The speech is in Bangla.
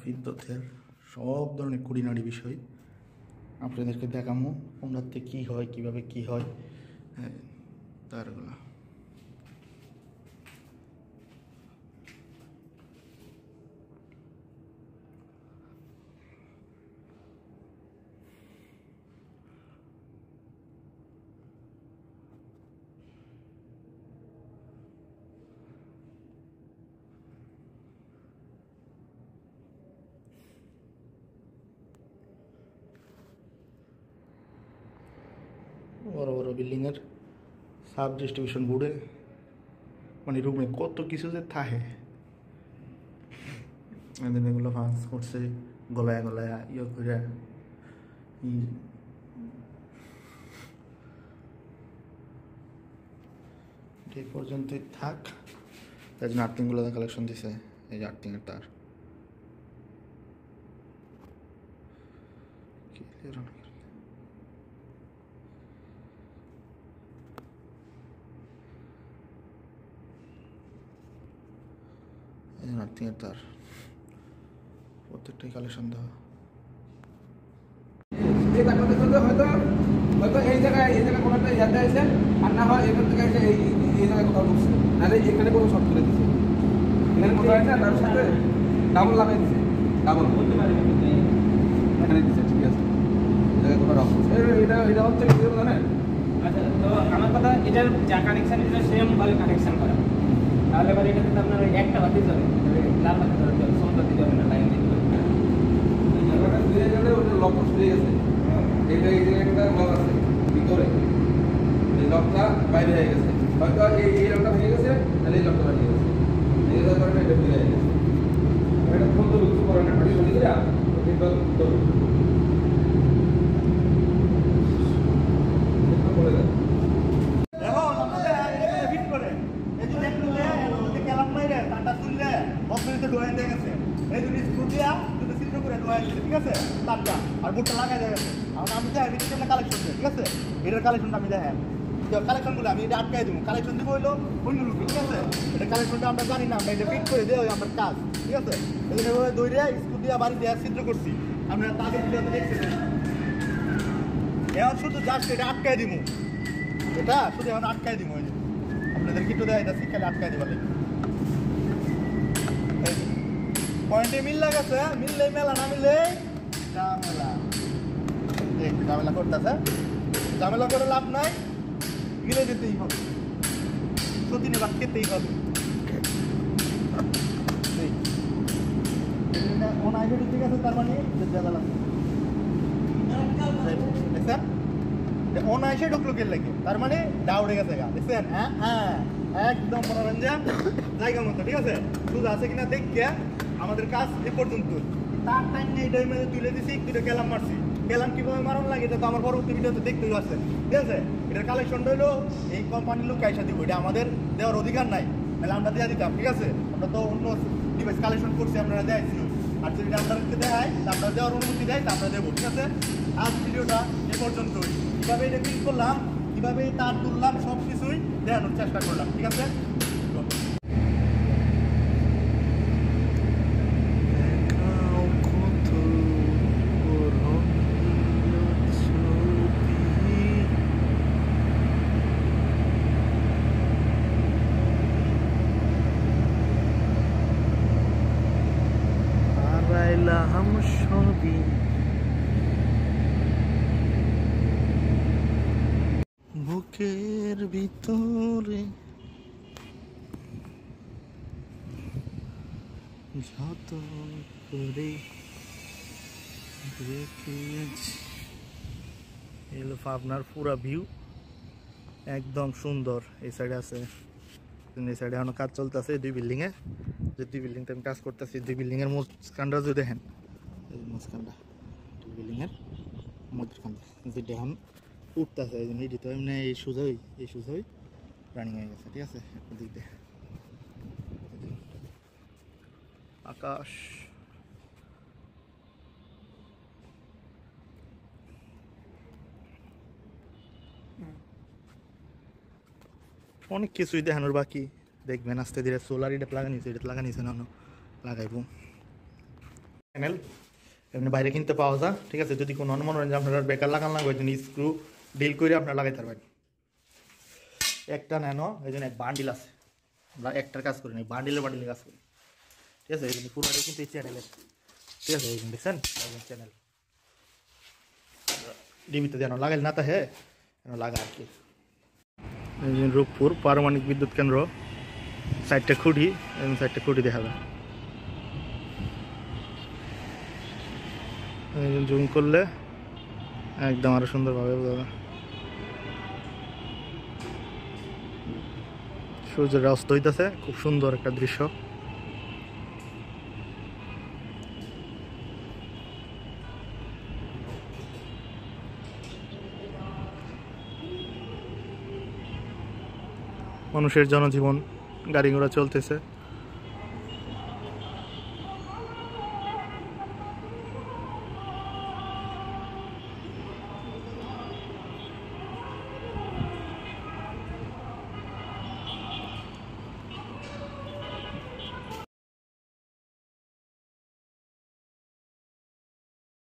বিদ্যুতের সব ধরনের খুঁটিনাটি বিষয় আপনাদেরকে দেখামো ওনাতে কী হয় কীভাবে কী হয় তারগুলো। বড় বড় বিল্ডিংয়ের সাব ডিস্ট্রিবিউশন বোর্ডে মানে রুমে কত কিছু যে থাকে এগুলো ফাঁস করছে গলায় গলায় ইয়ে করে এই পর্যন্তই থাক। তাই জন্য আর্থিংগুলো কালেকশন দিছে, এই যে আর্থিংয়ের তার আর্থিংয়ের তার প্রত্যেকটাই কালেকশন দেওয়া। হয়তো এই জায়গায় কোনো একটা ইয়াতে আছে, আর না হয় এখান থেকে এসে এই জায়গায় কোথাও ঢুকছে, নাহলে এখানে কোনো শর্ট করে দিচ্ছে, এখানে কোথাও আছে তার সাথে ডাবল লাগাই দিচ্ছে, ডাবল এখানে দিচ্ছে। ঠিক আছে, জায়গায় কোথাও রাখছে এটা হচ্ছে কি জানেন? আচ্ছা, তো আমার কথা, এটার যা কানেকশন এটা সেম ভাবে কানেকশন করা, তাহলে এবার এটাতে তো আপনার একটা বাতি যাবে, লাল বাতি যাবে, সোম বাতি যাবে না, লাইন দিতে হবে। জায়গাটা ধীরে গেলে ওটা লক সরে গেছে, এটা এই জায়গায় একটা লক আছে ভিতরে, এই লকটা বাইরে হয়ে গেছে, হয়তো এই লকটা ভেঙে গেছে, তাহলে এই লকটা ভেঙে গেছে, এই কারণে এটা ভেঙে গেছে। এটা খুলতে লুকু করে না, হাঁটি চলে গেলে এটা খুলতে বলে দেয়। আর বুটটা লাগাই দেবে, আমি দেখ কালেকশন দিই, ঠিক আছে, এটার কালেকশনটা আমি দেখেন কালেকশনগুলো আমি এটা আটকাই দেবো, কালেকশন দিব হইলো অন্য লোক, ঠিক আছে, এটা কালেকশনটা আমরা জানি না, আমরা এটা ফিট করে দেওয়া আমার কাজ, ঠিক আছে। এই জন্য দৌড়ে স্কুল দিয়ে বাড়ি দেওয়া ছিদ্র করছি, আমরা তাদের ভিডিওতে দেখছিলেন। এখন শুধু জাস্ট এটা আটকাই দিব, এটা শুধু এখন আটকাই দিব, আপনাদের কিটো দেয় এটা শিক্ষালে আটকাই দিবার লাগে। পয়েন্টে মিল লাগাছে, মিললে মেলা, না মিললে ঝামেলা, ঝামেলা করতেছে, ঝামেলা করে লাভ নাই, মিলে যেতেই হবে, সত্যি নেবার খেতেই হবে। ঠিক আছে, তার মানে অনায়াসে ঢুকলো কে লাগে, তার মানে ডাউড়ে গেছে গা, দেখছেন? হ্যাঁ হ্যাঁ, একদম মনোরঞ্জন জায়গা মতো, ঠিক আছে। শুধু আছে কিনা দেখিয়া আমাদের কাজ এ পর্যন্ত, তার টাইম নেই, টাইমে তুলে দিছি, দুটো গেলাম মারছি, গেলাম কিভাবে মারণ লাগে এটা তো আমার পরবর্তী ভিডিওতে দেখতেই পাচ্ছেন, ঠিক আছে। এটার কালেকশনটা হলো এই কোম্পানির লোক কাইসা দিব, এটা আমাদের দেওয়ার অধিকার নাই, তাহলে আমরা দেওয়া দিতাম, ঠিক আছে। আমরা তো অন্য ডিভাইস কালেকশন করছি, আপনারা দেখাইছি, আর যদি আপনাদেরকে দেখাই, আমরা দেওয়ার অনুমতি দেয়, তা আমরা দেবো, ঠিক আছে। আজ ভিডিওটা এ পর্যন্তই, কীভাবে এটা ক্লিক করলাম, কীভাবে তার তুললাম, সব কিছুই দেখানোর চেষ্টা করলাম, ঠিক আছে। বুকের ভিতরে যত করে রেখেছি, এলো আপনার পুরা ভিউ একদম সুন্দর। এই সাইডে আছে, এই সাইডে এখনো কাজ চলতেছে, দুই বিল্ডিংয়ে, যে দুই বিল্ডিংতে আমি কাজ করতেছি, দুই বিল্ডিংয়ের মুসকানটা যদি দেখেন, মুসকানটা বিল্ডিংয়ের মধ্যখানটা যেটা এখন উঠতেছে, এই জন্য এটি এমনি এই সুযোই রানিং হয়ে গেছে, ঠিক আছে। দিক দিয়ে আকাশ, অনেক কিছুই দেখানোর বাকি, দেখবেন আস্তে ধীরে। সোলার এটা লাগানিছে, এটা লাগানিছে না লাগাইব। চ্যানেল এমনি বাইরে কিনতে পাওয়া যায়, ঠিক আছে। যদি কোনো মনোরঞ্জন আপনারা বেকার লাগান লাগবে ওই জন্য স্ক্রু ডিল করে আপনারা লাগাইতে পারবেন। একটা নেনো এই জন্য এক বান্ডিল আছে, আমরা একটার কাজ করি না, বান্ডিলের কাজ করি, ঠিক আছে। এই জন্য পুরোটাই কিন্তু এই চ্যানেলের, ঠিক আছে। এই জন্য দেখছেন চ্যানেল ডিবিতে যেন লাগাইল না তা হে যেন লাগা আর কি। এই যে রূপপুর পারমাণবিক বিদ্যুৎ কেন্দ্র, সাইডটা খুঁটি এবং সাইডটা খুঁটি দেখা যায়। জুম করলে একদম আরো সুন্দরভাবে বোঝা যায়। সূর্যের অস্ত হইতেছে, খুব সুন্দর একটা দৃশ্য। মানুষের জনজীবন, গাড়ি ঘোড়া চলতেছে।